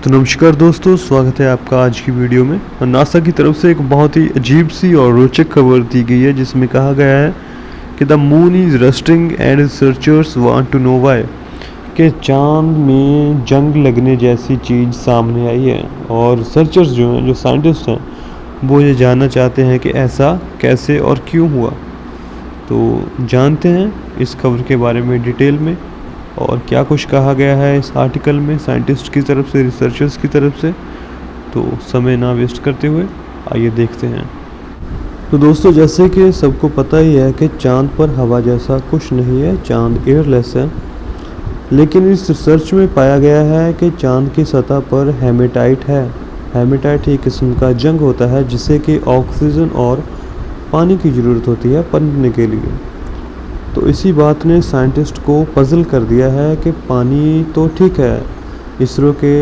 तो नमस्कार दोस्तों, स्वागत है आपका आज की वीडियो में। और नासा की तरफ से एक बहुत ही अजीब सी और रोचक खबर दी गई है जिसमें कहा गया है कि the moon is rusting and researchers want to know why, कि चांद में जंग लगने जैसी चीज़ सामने आई है और रिसर्चर्स जो हैं, जो साइंटिस्ट हैं, वो ये जानना चाहते हैं कि ऐसा कैसे और क्यों हुआ। तो जानते हैं इस खबर के बारे में डिटेल में और क्या कुछ कहा गया है इस आर्टिकल में साइंटिस्ट की तरफ से, रिसर्चर्स की तरफ से। तो समय ना वेस्ट करते हुए आइए देखते हैं। तो दोस्तों, जैसे कि सबको पता ही है कि चांद पर हवा जैसा कुछ नहीं है, चांद एयरलेस है। लेकिन इस रिसर्च में पाया गया है कि चांद की सतह पर हेमेटाइट है। हेमेटाइट एक किस्म का जंग होता है जिसे कि ऑक्सीजन और पानी की ज़रूरत होती है पनपने के लिए। तो इसी बात ने साइंटिस्ट को पजल कर दिया है कि पानी तो ठीक है, इसरो के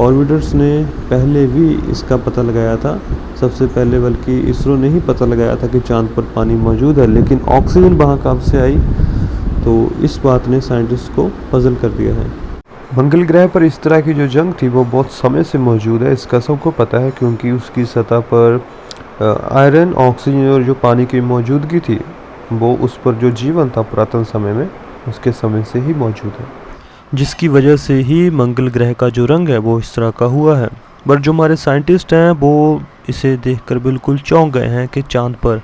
ऑर्बिटर्स ने पहले भी इसका पता लगाया था। सबसे पहले बल्कि इसरो ने ही पता लगाया था कि चांद पर पानी मौजूद है, लेकिन ऑक्सीजन वहाँ कहाँ से आई। तो इस बात ने साइंटिस्ट को पजल कर दिया है। मंगल ग्रह पर इस तरह की जो जंग थी वो बहुत समय से मौजूद है, इसका सबको पता है, क्योंकि उसकी सतह पर आयरन, ऑक्सीजन और जो पानी की मौजूदगी थी वो उस पर जो जीवन था पुरातन समय में, उसके समय से ही मौजूद है, जिसकी वजह से ही मंगल ग्रह का जो रंग है वो इस तरह का हुआ है। पर जो हमारे साइंटिस्ट हैं वो इसे देखकर बिल्कुल चौंक गए हैं कि चांद पर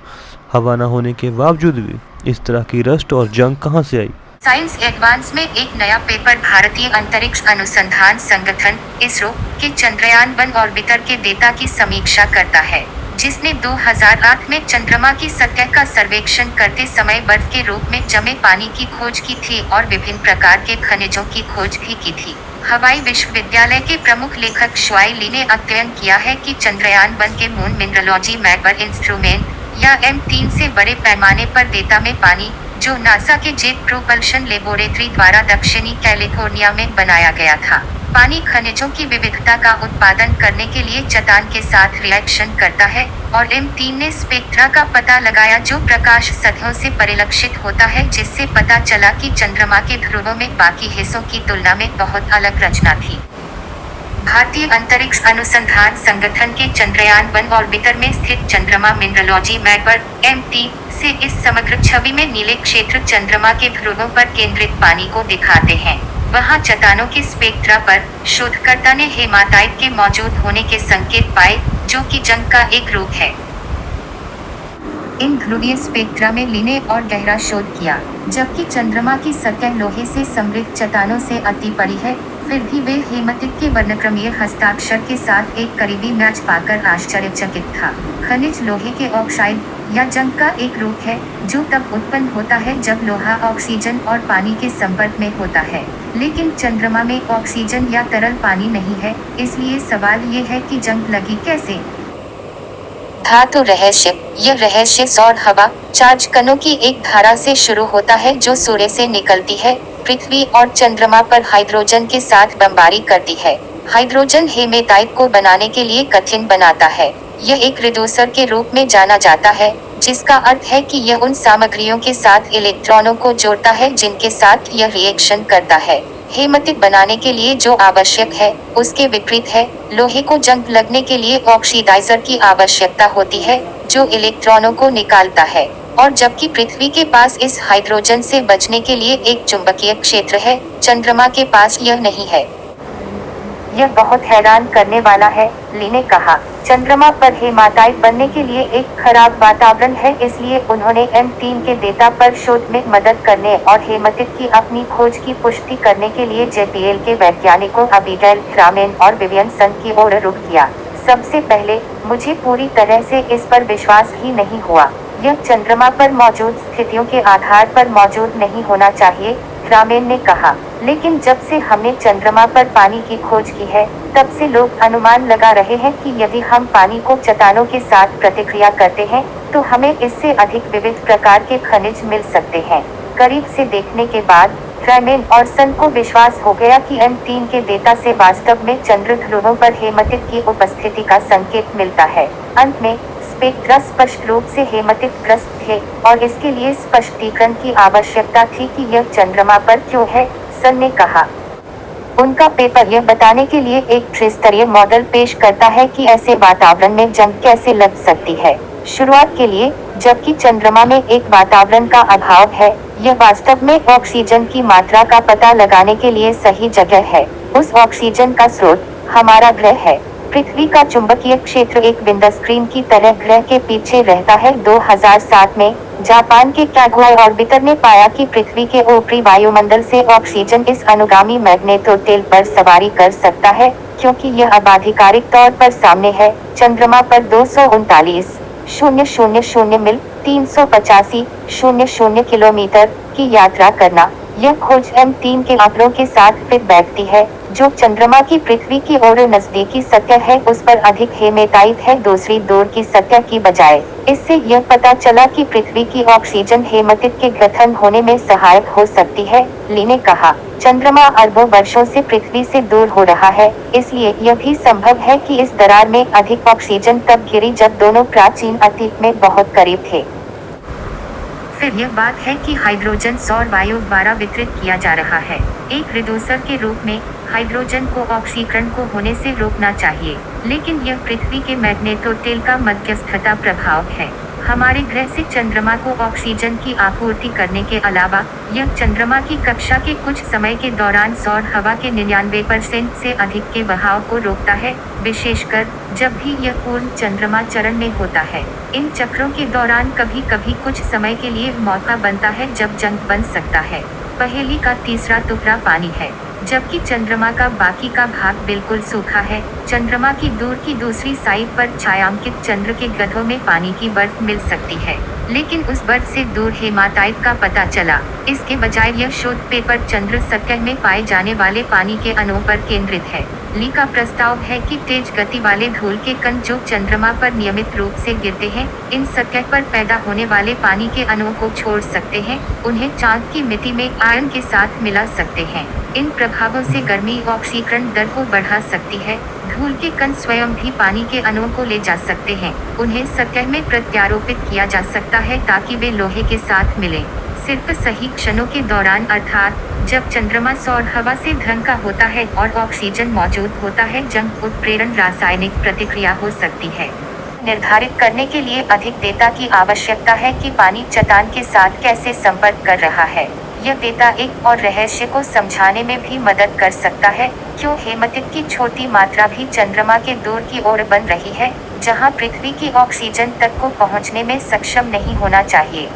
हवा ना होने के बावजूद भी इस तरह की रस्ट और जंग कहाँ से आई। साइंस एडवांस में एक नया पेपर भारतीय अंतरिक्ष अनुसंधान संगठन इसरो के चंद्रयान-1 ऑर्बिटर के डेटा की समीक्षा करता है, जिसने 2008 में चंद्रमा की सतह का सर्वेक्षण करते समय बर्फ के रूप में जमे पानी की खोज की थी और विभिन्न प्रकार के खनिजों की खोज भी की थी। हवाई विश्वविद्यालय के प्रमुख लेखक शुआई ली ने अध्ययन किया है कि चंद्रयान-1 के मून मिनरलॉजी मैपर इंस्ट्रूमेंट या M3 से बड़े पैमाने पर डेटा में पानी, जो नासा के जेट प्रोपल्शन लेबोरेटरी द्वारा दक्षिणी कैलिफोर्निया में बनाया गया था, पानी खनिजों की विविधता का उत्पादन करने के लिए चट्टान के साथ रिएक्शन करता है। और M3 ने स्पेक्ट्रा का पता लगाया जो प्रकाश सतहों से परिलक्षित होता है, जिससे पता चला कि चंद्रमा के ध्रुवों में बाकी हिस्सों की तुलना में बहुत अलग रचना थी। भारतीय अंतरिक्ष अनुसंधान संगठन के चंद्रयान-1 ऑर्बिटर में स्थित चंद्रमा मिनरलॉजी मैपर M3 से इस समग्र छवि में नीले क्षेत्र चंद्रमा के ध्रुवों पर केंद्रित पानी को दिखाते हैं। वहां चट्टानों के स्पेक्ट्रा पर शोधकर्ता ने हेमाटाइट के मौजूद होने के संकेत पाए, जो कि जंग का एक रूप है। इन ध्रुवीय स्पेक्ट्रा में ली ने और गहरा शोध किया। जबकि चंद्रमा की सतह लोहे से समृद्ध चट्टानों से अति पड़ी है, फिर भी वे हेमाटाइट के वर्णक्रमीय हस्ताक्षर के साथ एक करीबी मैच पाकर आश्चर्यचकित था। खनिज लोहे के ऑक्साइड या जंग का एक रूप है, जो तब उत्पन्न होता है जब लोहा ऑक्सीजन और पानी के संपर्क में होता है। लेकिन चंद्रमा में ऑक्सीजन या तरल पानी नहीं है, इसलिए सवाल ये है कि जंग लगी कैसे। धातु रहस्य। यह रहस्य सौर हवा, चार्ज कणों की एक धारा से शुरू होता है जो सूर्य से निकलती है, पृथ्वी और चंद्रमा पर हाइड्रोजन के साथ बमबारी करती है। हाइड्रोजन हेमेटाइट को बनाने के लिए कठिन बनाता है। यह एक रिड्यूसर के रूप में जाना जाता है, जिसका अर्थ है कि यह उन सामग्रियों के साथ इलेक्ट्रॉनों को जोड़ता है जिनके साथ यह रिएक्शन करता है। हेमाटाइट बनाने के लिए जो आवश्यक है, उसके विपरीत है। लोहे को जंग लगने के लिए ऑक्सीडाइजर की आवश्यकता होती है, जो इलेक्ट्रॉनों को निकालता है, और जबकि पृथ्वी के पास इस हाइड्रोजन से बचने के लिए एक चुंबकीय क्षेत्र है, चंद्रमा के पास यह नहीं है। यह बहुत हैरान करने वाला है, ली ने कहा। चंद्रमा पर हेमाटाइट बनने के लिए एक खराब वातावरण है, इसलिए उन्होंने M3 के डेटा पर शोध में मदद करने और हेमाटाइट की अपनी खोज की पुष्टि करने के लिए JPL के वैज्ञानिकों अबिगैल क्रामेन और विवियन सन की ओर रुख किया। सबसे पहले, मुझे पूरी तरह से इस पर विश्वास ही नहीं हुआ। यह चंद्रमा पर मौजूद स्थितियों के आधार पर मौजूद नहीं होना चाहिए, क्रामेन ने कहा। लेकिन जब से हमने चंद्रमा पर पानी की खोज की है, तब से लोग अनुमान लगा रहे हैं कि यदि हम पानी को चट्टानों के साथ प्रतिक्रिया करते हैं, तो हमें इससे अधिक विविध प्रकार के खनिज मिल सकते हैं। करीब से देखने के बाद क्रामेन और सन को विश्वास हो गया कि M3 के डेटा से वास्तव में चंद्र ध्रुवों पर हेमाटाइट की उपस्थिति का संकेत मिलता है। अंत में स्पेक्ट्रा स्पष्ट रूप से हेमाटाइट ग्रस्त थे, और इसके लिए स्पष्टीकरण की आवश्यकता थी कि यह चंद्रमा पर क्यों है, सन ने कहा। उनका पेपर यह बताने के लिए एक त्रिस्तरीय मॉडल पेश करता है कि ऐसे वातावरण में जंग कैसे लग सकती है। शुरुआत के लिए, जबकि चंद्रमा में एक वातावरण का अभाव है, यह वास्तव में ऑक्सीजन की मात्रा का पता लगाने के लिए सही जगह है। उस ऑक्सीजन का स्रोत हमारा ग्रह है। पृथ्वी का चुंबकीय क्षेत्र एक विंडस्क्रीन की तरह ग्रह के पीछे रहता है। 2007 में जापान के कागुआ ऑर्बिटर ने पाया कि पृथ्वी के ऊपरी वायुमंडल से ऑक्सीजन इस अनुगामी मैग्नेटोटेल पर सवारी कर सकता है, क्योंकि यह अब आधिकारिक तौर पर सामने है। चंद्रमा पर 239,000 मील 385,000 किलोमीटर की यात्रा करना, यह खोज M3 के आंकड़ों के साथ फिट बैठती है, जो चंद्रमा की पृथ्वी की ओर नजदीकी सतह है उस पर अधिक हेमेटाइट है दूसरी दूर की सतह की बजाय। इससे यह पता चला कि पृथ्वी की ऑक्सीजन हेमाटिट के गठन होने में सहायक हो सकती है, ली ने कहा। चंद्रमा अरबों वर्षों से पृथ्वी से दूर हो रहा है, इसलिए यह भी संभव है कि इस दरार में अधिक ऑक्सीजन तब गिरी जब दोनों प्राचीन अतीत में बहुत करीब थे। फिर यह बात है कि हाइड्रोजन सौर वायु द्वारा वितरित किया जा रहा है। एक रिड्यूसर के रूप में हाइड्रोजन को ऑक्सीकरण को होने से रोकना चाहिए, लेकिन यह पृथ्वी के मैग्नेटोटेल का मध्यस्थता प्रभाव है। हमारे ग्रह से चंद्रमा को ऑक्सीजन की आपूर्ति करने के अलावा, यह चंद्रमा की कक्षा के कुछ समय के दौरान सौर हवा के 99% से अधिक के बहाव को रोकता है, विशेषकर जब भी यह पूर्ण चंद्रमा चरण में होता है। इन चक्रों के दौरान कभी कभी कुछ समय के लिए मौका बनता है जब जंग बन सकता है। पहेली का तीसरा टुकड़ा पानी है, जबकि चंद्रमा का बाकी का भाग बिल्कुल सूखा है। चंद्रमा की दूर की दूसरी साइड पर छायांकित चंद्र के गड्ढों में पानी की बर्फ मिल सकती है, लेकिन उस बर्फ से दूर हेमाटाइट का पता चला। इसके बजाय यह शोध पेपर चंद्र सतह में पाए जाने वाले पानी के अणुओं पर केंद्रित है। ली का प्रस्ताव है कि तेज गति वाले धूल के कण जो चंद्रमा पर नियमित रूप से गिरते हैं, इन सतह पर पैदा होने वाले पानी के अणुओं को छोड़ सकते हैं, उन्हें चांद की मिट्टी में आयन के साथ मिला सकते हैं। इन प्रभावों से गर्मी ऑक्सीकरण दर को बढ़ा सकती है। धूल के कण स्वयं भी पानी के अणुओं को ले जा सकते हैं, उन्हें सतह में प्रत्यारोपित किया जा सकता है ताकि वे लोहे के साथ मिलें। सिर्फ सही क्षणों के दौरान, अर्थात जब चंद्रमा सौर हवा से ढंग का होता है और ऑक्सीजन मौजूद होता है, जंग उत्प्रेरण रासायनिक प्रतिक्रिया हो सकती है। निर्धारित करने के लिए अधिक डेटा की आवश्यकता है कि पानी चट्टान के साथ कैसे संपर्क कर रहा है। यह डेटा एक और रहस्य को समझाने में भी मदद कर सकता है, क्यों हेमाटिट की छोटी मात्रा भी चंद्रमा के दूर की ओर बन रही है, जहां पृथ्वी की ऑक्सीजन तक को पहुंचने में सक्षम नहीं होना चाहिए।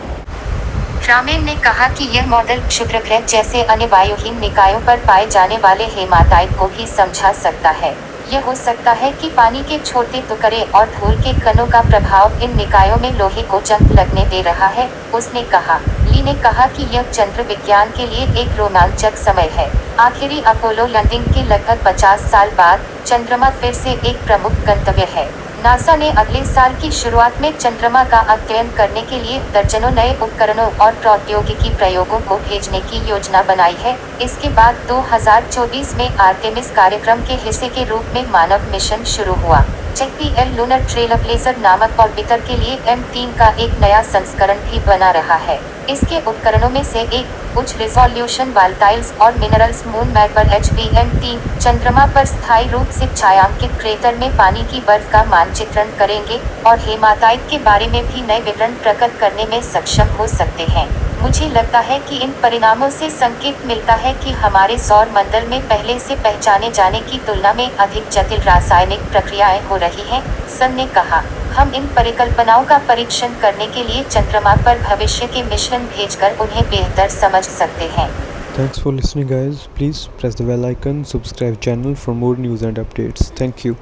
रामेन ने कहा कि यह मॉडल क्षुद्र ग्रह जैसे अन्य वायुहीन निकायों पर पाए जाने वाले हेमाटाइट को भी समझा सकता है। यह हो सकता है कि पानी के छोटे टुकड़े और धूल के कणों का प्रभाव इन निकायों में लोहे को जंग लगने दे रहा है, उसने कहा। ली ने कहा कि यह चंद्र विज्ञान के लिए एक रोमांचक समय है। आखिरी अपोलो लैंडिंग के लगभग 50 साल बाद चंद्रमा फिर से एक प्रमुख गंतव्य है। नासा ने अगले साल की शुरुआत में चंद्रमा का अध्ययन करने के लिए दर्जनों नए उपकरणों और प्रौद्योगिकी प्रयोगों को भेजने की योजना बनाई है। इसके बाद 2024 में आर्टेमिस कार्यक्रम के हिस्से के रूप में मानव मिशन शुरू हुआ। JPL लूनर ट्रेलब्लेजर नामक ऑर्बिटर के लिए M3 का एक नया संस्करण भी बना रहा है। इसके उपकरणों में से एक उच्च रिजोल्यूशन वाल्टाइल्स और मिनरल्स मून मैप पर HBM3 चंद्रमा पर स्थायी रूप से छायांकित क्रेटर में पानी की बर्फ का मानचित्रण करेंगे और हेमाटाइट के बारे में भी नए विवरण प्रकट करने में सक्षम हो सकते हैं। मुझे लगता है कि इन परिणामों से संकेत मिलता है कि हमारे सौर मंडल में पहले से पहचाने जाने की तुलना में अधिक जटिल रासायनिक प्रक्रियाएं हो रही हैं, सन ने कहा। हम इन परिकल्पनाओं का परीक्षण करने के लिए चंद्रमा पर भविष्य के मिशन भेजकर उन्हें बेहतर समझ सकते हैं। Thanks for listening guys. Please press the bell icon, subscribe channel for more news and updates. Thank you.